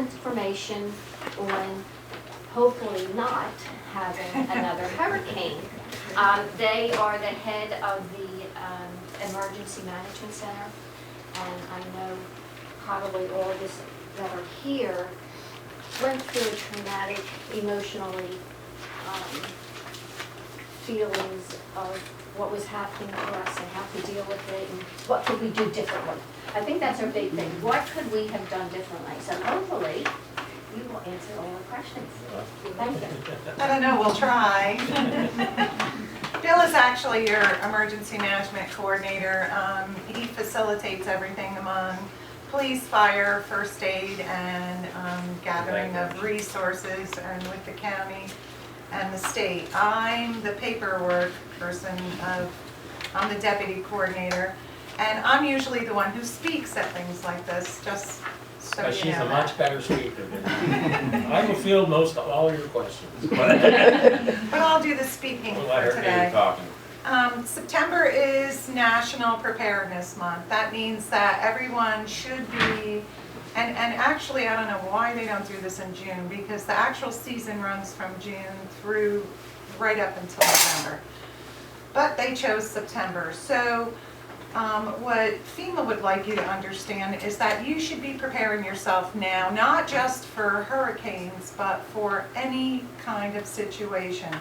information on hopefully not having another hurricane. They are the head of the Emergency Management Center, and I know probably all of us that are here went through traumatic, emotionally, feelings of what was happening to us and how to deal with it and what could we do differently. I think that's our big thing. What could we have done differently? So hopefully you will answer all our questions. Thank you. I don't know, we'll try. Bill is actually your emergency management coordinator. He facilitates everything among police, fire, first aid, and gathering of resources, and with the county and the state. I'm the paperwork person. I'm the deputy coordinator, and I'm usually the one who speaks at things like this, just so you She's know a that. much better speaker than me. I will field most of all your questions. But I'll do the speaking We'll let for her do the today. talking. September is National Preparedness Month. That means that everyone should be, and actually I don't know why they don't do this in June, because the actual season runs from June through right up until November. But they chose September. So what FEMA would like you to understand is that you should be preparing yourself now, not just for hurricanes, but for any kind of situation.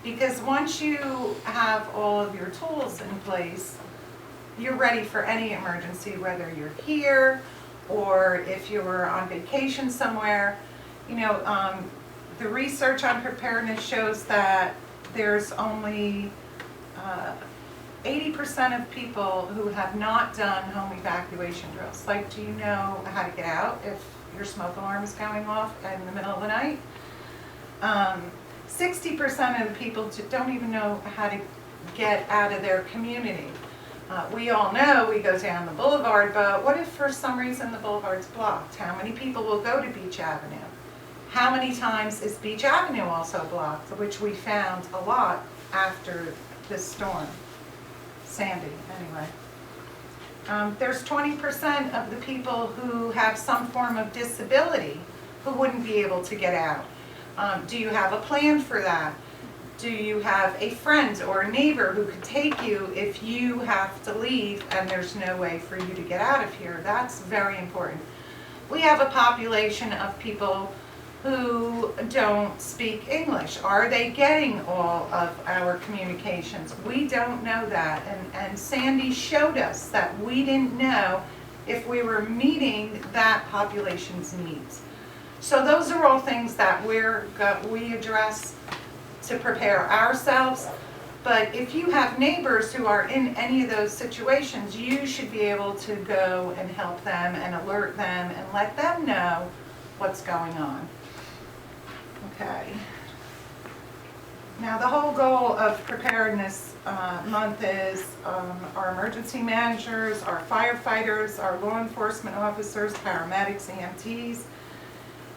Because once you have all of your tools in place, you're ready for any emergency, whether you're here or if you're on vacation somewhere. You know, the research on preparedness shows that there's only 80% of people who have not done home evacuation drills. Like, do you know how to get out if your smoke alarm is going off in the middle of the night? 60% of the people don't even know how to get out of their community. We all know we go down the boulevard, but what if for some reason the boulevard's blocked? How many people will go to Beach Avenue? How many times is Beach Avenue also blocked, which we found a lot after this storm, Sandy, anyway. There's 20% of the people who have some form of disability who wouldn't be able to get out. Do you have a plan for that? Do you have a friend or a neighbor who could take you if you have to leave and there's no way for you to get out of here? That's very important. We have a population of people who don't speak English. Are they getting all of our communications? We don't know that. And Sandy showed us that we didn't know if we were meeting that population's needs. So those are all things that we address to prepare ourselves. But if you have neighbors who are in any of those situations, you should be able to go and help them and alert them and let them know what's going on. Okay. Now the whole goal of Preparedness Month is our emergency managers, our firefighters, our law enforcement officers, paramedics, EMTs,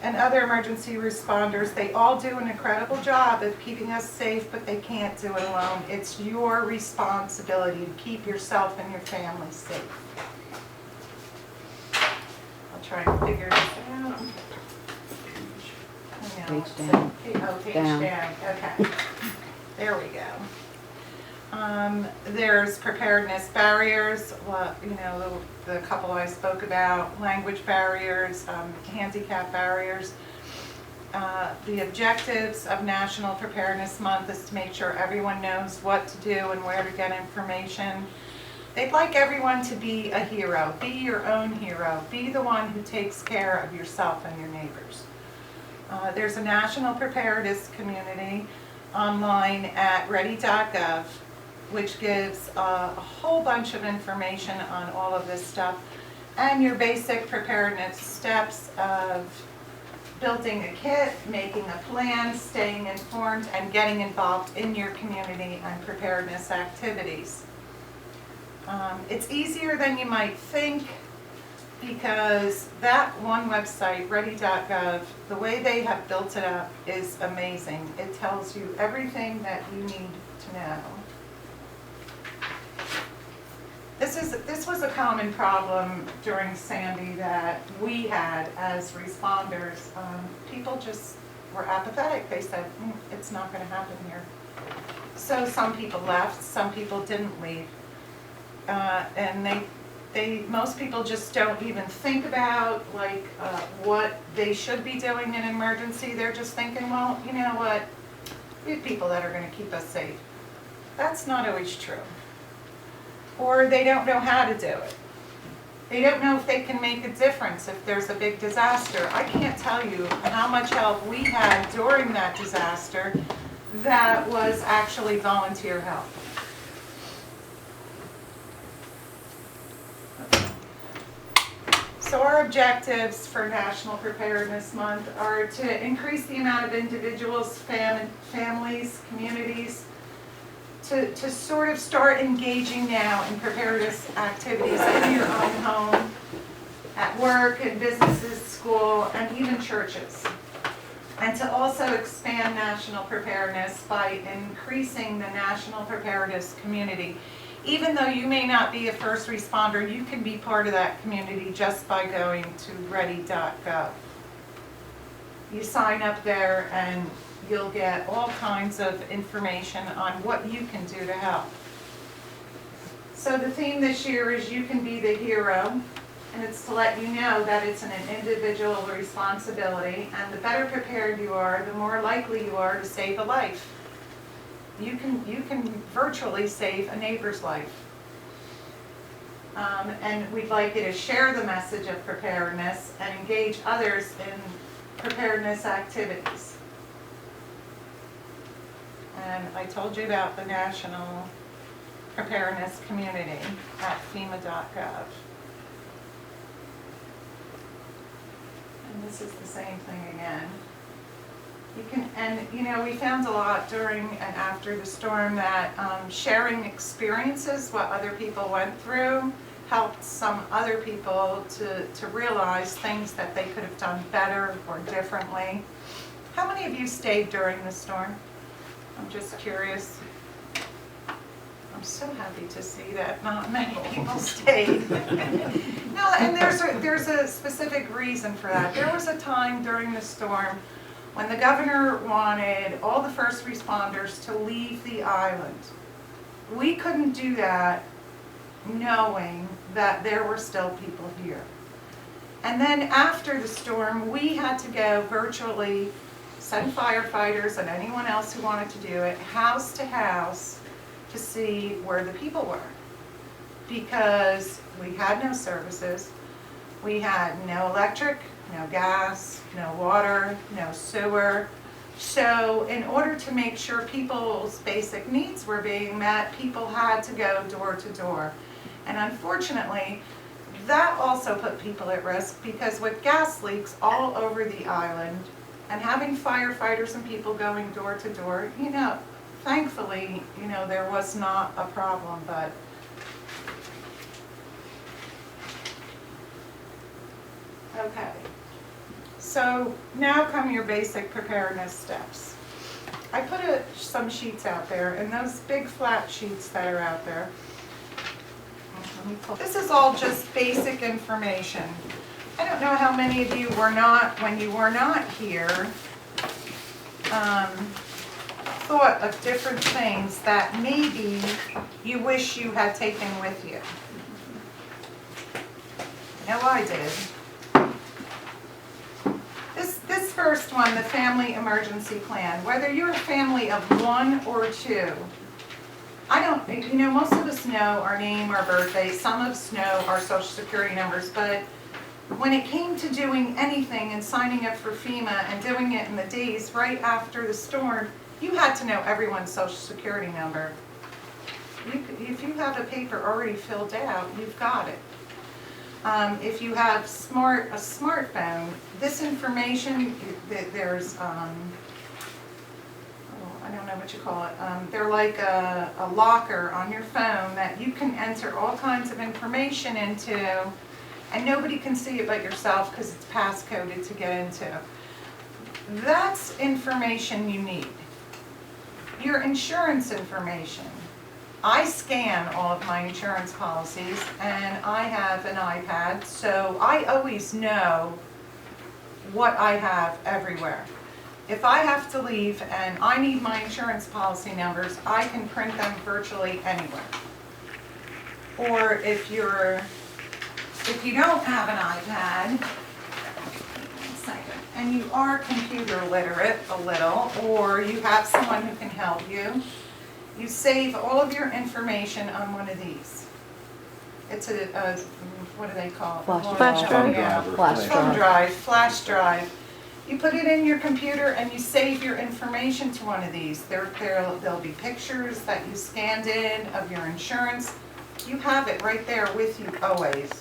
and other emergency responders. They all do an incredible job of keeping us safe, but they can't do it alone. It's your responsibility to keep yourself and your family safe. I'll try and figure this out. Page down. Oh, page down. Okay. There we go. There's preparedness barriers, you know, the couple I spoke about, language barriers, handicap barriers. The objectives of National Preparedness Month is to make sure everyone knows what to do and where to get information. They'd like everyone to be a hero. Be your own hero. Be the one who takes care of yourself and your neighbors. There's a national preparedness community online at Readygov, which gives a whole bunch of information on all of this stuff and your basic preparedness steps of building a kit, making a plan, staying informed, and getting involved in your community and preparedness activities. It's easier than you might think, because that one website, Ready.gov, the way they have built it up is amazing. It tells you everything that you need to know. This was a common problem during Sandy that we had as responders. People just were apathetic. They said, it's not going to happen here. So some people left, some people didn't leave. And most people just don't even think about what they should be doing in an emergency. They're just thinking, well, you know what, we have people that are going to keep us safe. That's not always true. Or they don't know how to do it. They don't know if they can make a difference if there's a big disaster. I can't tell you how much help we had during that disaster that was actually volunteer help. So our objectives for National Preparedness Month are to increase the amount of individuals, families, communities, to sort of start engaging now in preparedness activities in your own home, at work, in businesses, school, and even churches. And to also expand national preparedness by increasing the national preparedness community. Even though you may not be a first responder, you can be part of that community just by going to Ready.gov. You sign up there and you'll get all kinds of information on what you can do to help. So the theme this year is You Can Be the Hero, and it's to let you know that it's an individual responsibility, and the better prepared you are, the more likely you are to save a life. You can virtually save a neighbor's life. And we'd like you to share the message of preparedness and engage others in preparedness activities. And I told you about the National Preparedness Community at FEMA.gov. And this is the same thing again. We found a lot during and after the storm that sharing experiences, what other people went through, helped some other people to realize things that they could have done better or differently. How many of you stayed during the storm? I'm just curious. I'm so happy to see that not many people stayed. No, and there's a specific reason for that. There was a time during the storm when the governor wanted all the first responders to leave the island. We couldn't do that knowing that there were still people here. And then after the storm, we had to go virtually, send firefighters and anyone else who wanted to do it, house to house, to see where the people were. Because we had no services, we had no electric, no gas, no water, no sewer. So in order to make sure people's basic needs were being met, people had to go door to door. And unfortunately, that also put people at risk, because with gas leaks all over the island and having firefighters and people going door to door, thankfully, there was not a problem, but okay. So now come your basic preparedness steps. I put some sheets out there, and those big flat sheets that are out there, this is all just basic information. I don't know how many of you were not, when you were not here, thought of different things that maybe you wish you had taken with you. I know I did. This first one, the family emergency plan, whether you're a family of one or two, most of us know our name, our birthday, some of us know our social security numbers, but when it came to doing anything and signing up for FEMA and doing it in the days right after the storm, you had to know everyone's social security number. If you have a paper already filled out, you've got it. If you have a smartphone, this information, there's, I don't know what you call it, they're like a locker on your phone that you can enter all kinds of information into, and nobody can see it but yourself because it's passcoded to get into. That's information you need. Your insurance information. I scan all of my insurance policies, and I have an iPad, so I always know what I have everywhere. If I have to leave and I need my insurance policy numbers, I can print them virtually anywhere. Or if you don't have an iPad, one second, and you are computer literate a little, or you have someone who can help you, you save all of your information on one of these. It's a what do they call it? Flash drive. Yeah. Flash drive. You put it in your computer and you save your information to one of these. There'll be pictures that you scanned in of your insurance. You have it right there with you always.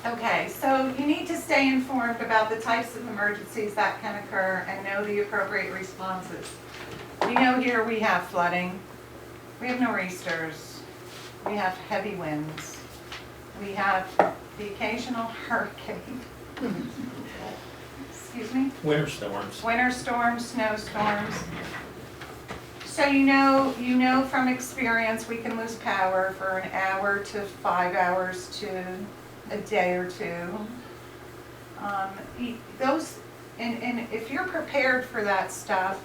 Okay, so you need to stay informed about the types of emergencies that can occur and know the appropriate responses. We know here we have flooding, we have nor'easters, we have heavy winds, we have the occasional hurricane. Excuse me? Winter storms. Winter storms, snowstorms. So you know from experience, we can lose power for an hour to 5 hours to a day or two. And if you're prepared for that stuff,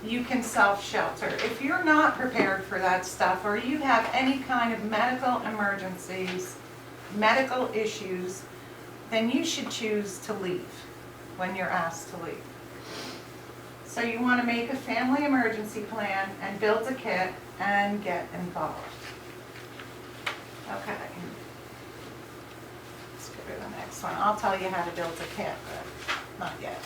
you can self-shelter. If you're not prepared for that stuff, or you have any kind of medical emergencies, medical issues, then you should choose to leave when you're asked to leave. So you want to make a family emergency plan and build a kit and get involved. Okay. Let's go to the next one. I'll tell you how to build a kit, but not yet.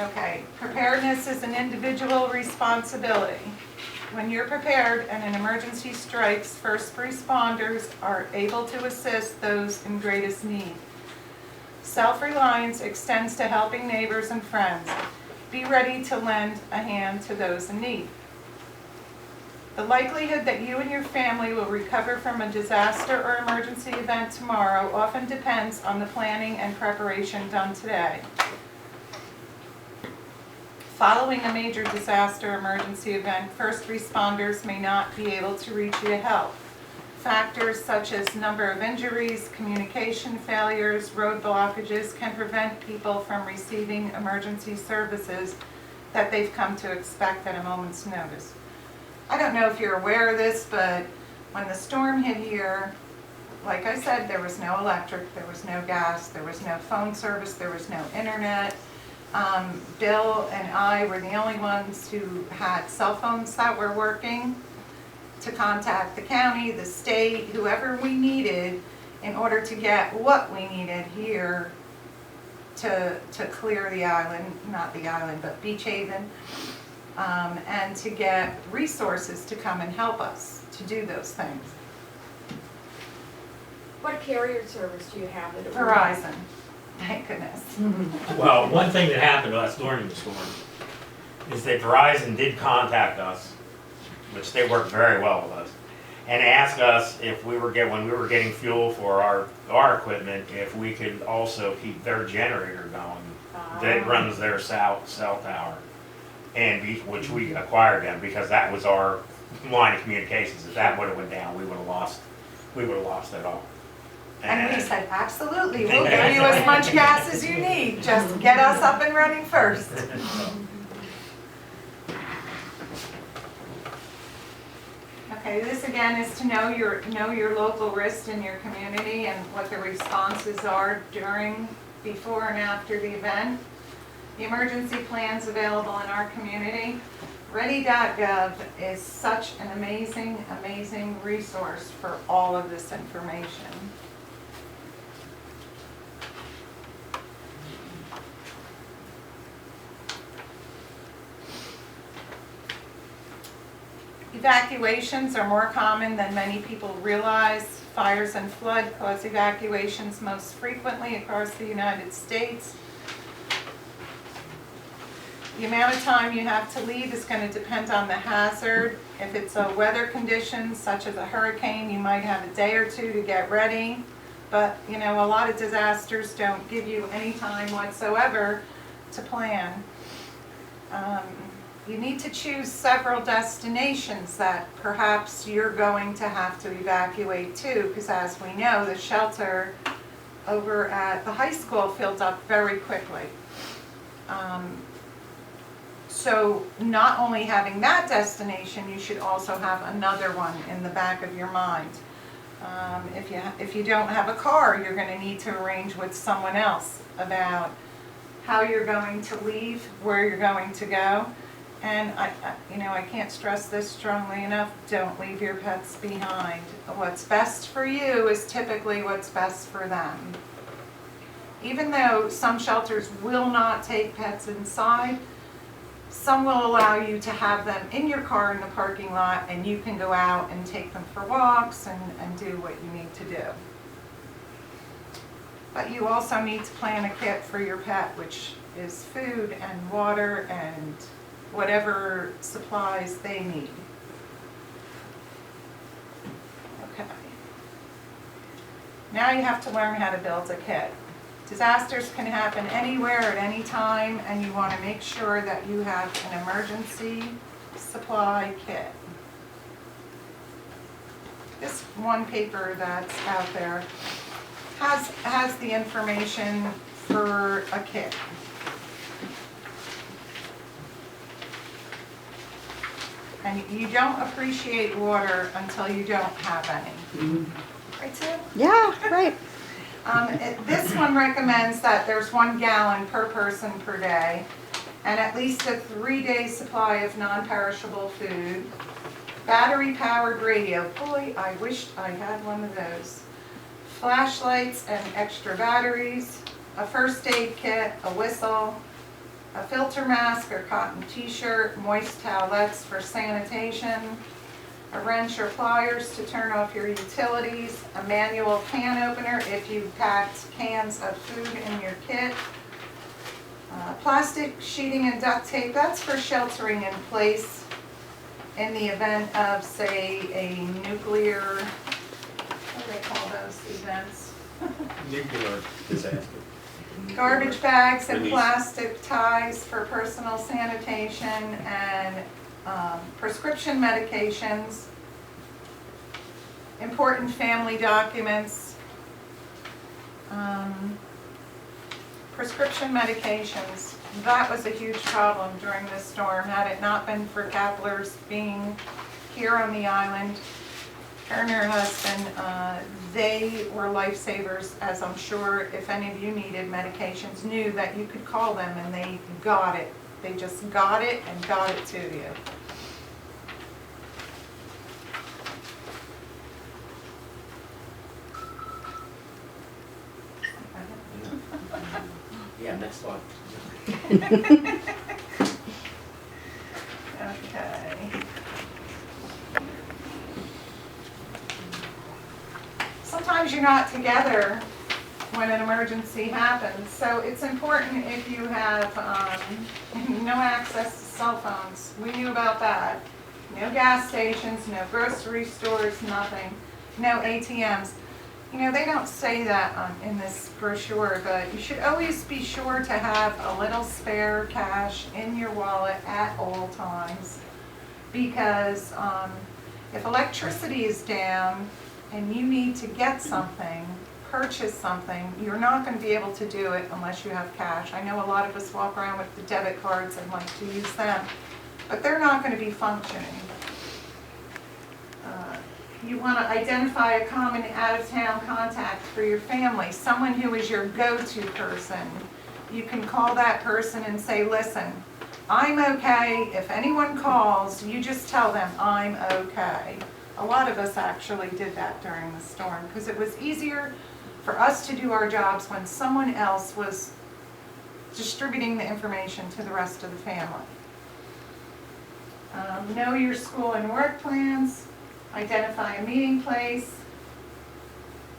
Okay, preparedness is an individual responsibility. When you're prepared and an emergency strikes, first responders are able to assist those in greatest need. Self-reliance extends to helping neighbors and friends. Be ready to lend a hand to those in need. The likelihood that you and your family will recover from a disaster or emergency event tomorrow often depends on the planning and preparation done today. Following a major disaster emergency event, first responders may not be able to reach you to help. Factors such as number of injuries, communication failures, road blockages can prevent people from receiving emergency services that they've come to expect at a moment's notice. I don't know if you're aware of this, but when the storm hit here, like I said, there was no electric, there was no gas, there was no phone service, there was no internet. Bill and I were the only ones who had cell phones that were working to contact the county, the state, whoever we needed in order to get what we needed here to clear the island, not the island, but Beach Haven, and to get resources to come and help us to do those things. What carrier service do you have? Verizon, thank goodness. Well, one thing that happened to us during the storm is that Verizon did contact us, which they worked very well with us, and asked us if we were when we were getting fuel for our equipment, if we could also keep their generator going that runs their cell tower, and which we acquired them because that was our line of communications. If that would have went down, we would have lost it all. And we said, absolutely, we'll give you as much gas as you need, just get us up and running first. Okay, this again is to know your local risks in your community and what the responses are during, before, and after the event. The emergency plans available in our community. Ready.gov is such an amazing, amazing resource for all of this information. Evacuations are more common than many people realize. Fires and flood cause evacuations most frequently across the United States. The amount of time you have to leave is going to depend on the hazard. If it's a weather condition such as a hurricane, you might have a day or two to get ready. But you know, a lot of disasters don't give you any time whatsoever to plan. You need to choose several destinations that perhaps you're going to have to evacuate to, because as we know, the shelter over at the high school filled up very quickly. So not only having that destination, you should also have another one in the back of your mind. If you don't have a car, you're going to need to arrange with someone else about how you're going to leave, where you're going to go. And I can't stress this strongly enough, don't leave your pets behind. What's best for you is typically what's best for them. Even though some shelters will not take pets inside, some will allow you to have them in your car in the parking lot, and you can go out and take them for walks and do what you need to do. But you also need to plan a kit for your pet, which is food and water and whatever supplies they need. Okay. Now you have to learn how to build a kit. Disasters can happen anywhere at any time, and you want to make sure that you have an emergency supply kit. This one paper that's out there has the information for a kit. And you don't appreciate water until you don't have any. Right, Sue? Yeah, right. This one recommends that there's 1 gallon per person per day, and at least a 3-day supply of non-perishable food. Battery-powered radio. Boy, I wished I had one of those. Flashlights and extra batteries. A first aid kit, a whistle, a filter mask or cotton t-shirt, moist towelettes for sanitation, a wrench or pliers to turn off your utilities, a manual can opener if you've packed cans of food in your kit, plastic sheeting and duct tape, that's for sheltering in place in the event of, say, a nuclear, what do they call those events? Nuclear disaster. Garbage bags and Release. plastic ties for personal sanitation and prescription medications, important family documents, prescription medications. That was a huge problem during this storm. Had it not been for Kapplers being here on the island, her and her husband, they were lifesavers, as I'm sure if any of you needed medications, knew that you could call them and they got it. They just got it and got it to you. Yeah, next slide. Okay. Sometimes you're not together when an emergency happens, so it's important if you have no access to cell phones. We knew about that. No gas stations, no grocery stores, nothing. No ATMs. You know, they don't say that in this brochure, but you should always be sure to have a little spare cash in your wallet at all times, because if electricity is down and you need to get something, purchase something, you're not going to be able to do it unless you have cash. I know a lot of us walk around with the debit cards and like to use them, but they're not going to be functioning. You want to identify a common out-of-town contact for your family, someone who is your go-to person. You can call that person and say, listen, I'm okay. If anyone calls, you just tell them I'm okay. A lot of us actually did that during the storm because it was easier for us to do our jobs when someone else was distributing the information to the rest of the family. Know your school and work plans. Identify a meeting place.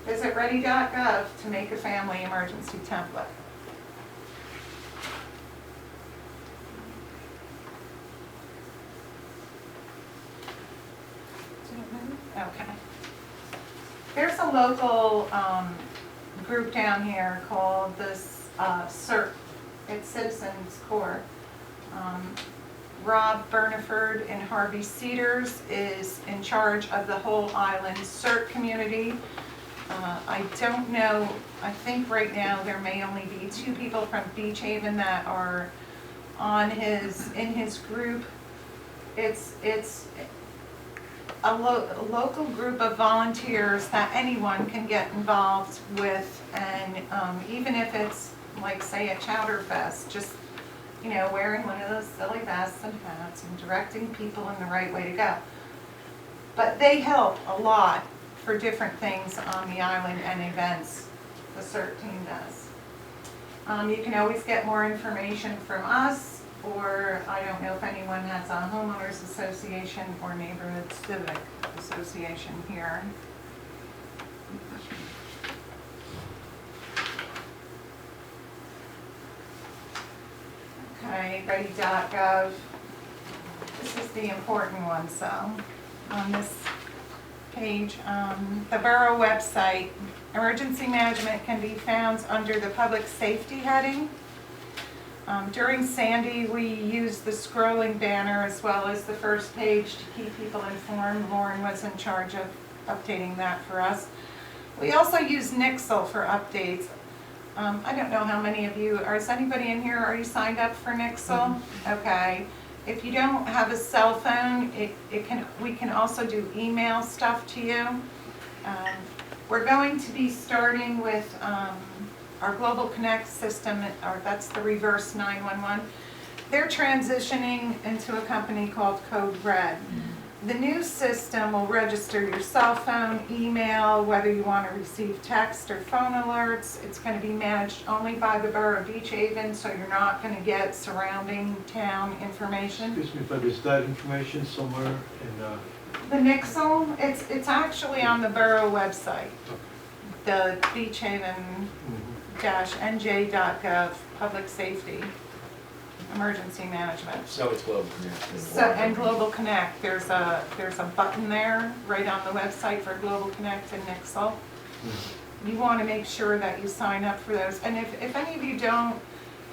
Visit Readygov to make a family emergency template. Okay. There's a local group down here called this CERT. It's Citizens Corps. Rob Burniford in Harvey Cedars is in charge of the whole island CERT community. I don't know, I think right now there may only be 2 people from Beach Haven that are in his group. It's a local group of volunteers that anyone can get involved with, and even if it's like, say, a chowder fest, just, you know, wearing one of those silly vests and hats and directing people in the right way to go. But they help a lot for different things on the island and events the CERT team does. You can always get more information from us, or I don't know if anyone has a homeowners association or neighborhood civic association here. Okay, Readygov. This is the important one, so on this page, the borough website, emergency management can be found under the public safety heading. During Sandy, we used the scrolling banner as well as the first page to keep people informed. Lauren was in charge of updating that for us. We also use Nixle for updates. I don't know how many of you, is anybody in here, are you signed up for Nixle? Okay. If you don't have a cell phone, we can also do email stuff to you. We're going to be starting with our Global Connect system, or that's the reverse 911. They're transitioning into a company called Code Red. The new system will register your cell phone, email, whether you want to receive text or phone alerts. It's going to be managed only by the Borough of Beach Haven, so you're not going to get surrounding town information. Excuse me, but is that information somewhere in The Nixle, it's actually on the borough website, the Beach Haven-nj.gov, public safety, emergency management. So it's Global Connect. So, and Global Connect, there's a button there right on the website for Global Connect and Nixle. You want to make sure that you sign up for those. And if any of you don't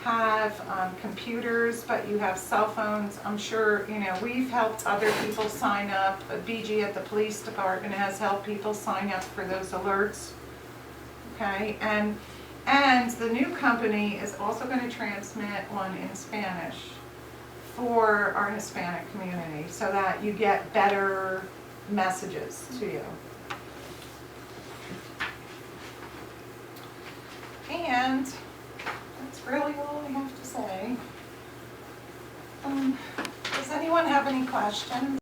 have computers, but you have cell phones, I'm sure, you know, we've helped other people sign up. BG at the police department has helped people sign up for those alerts. Okay, and the new company is also going to transmit one in Spanish for our Hispanic community, so that you get better messages to you. And that's really all I have to say. Does anyone have any questions?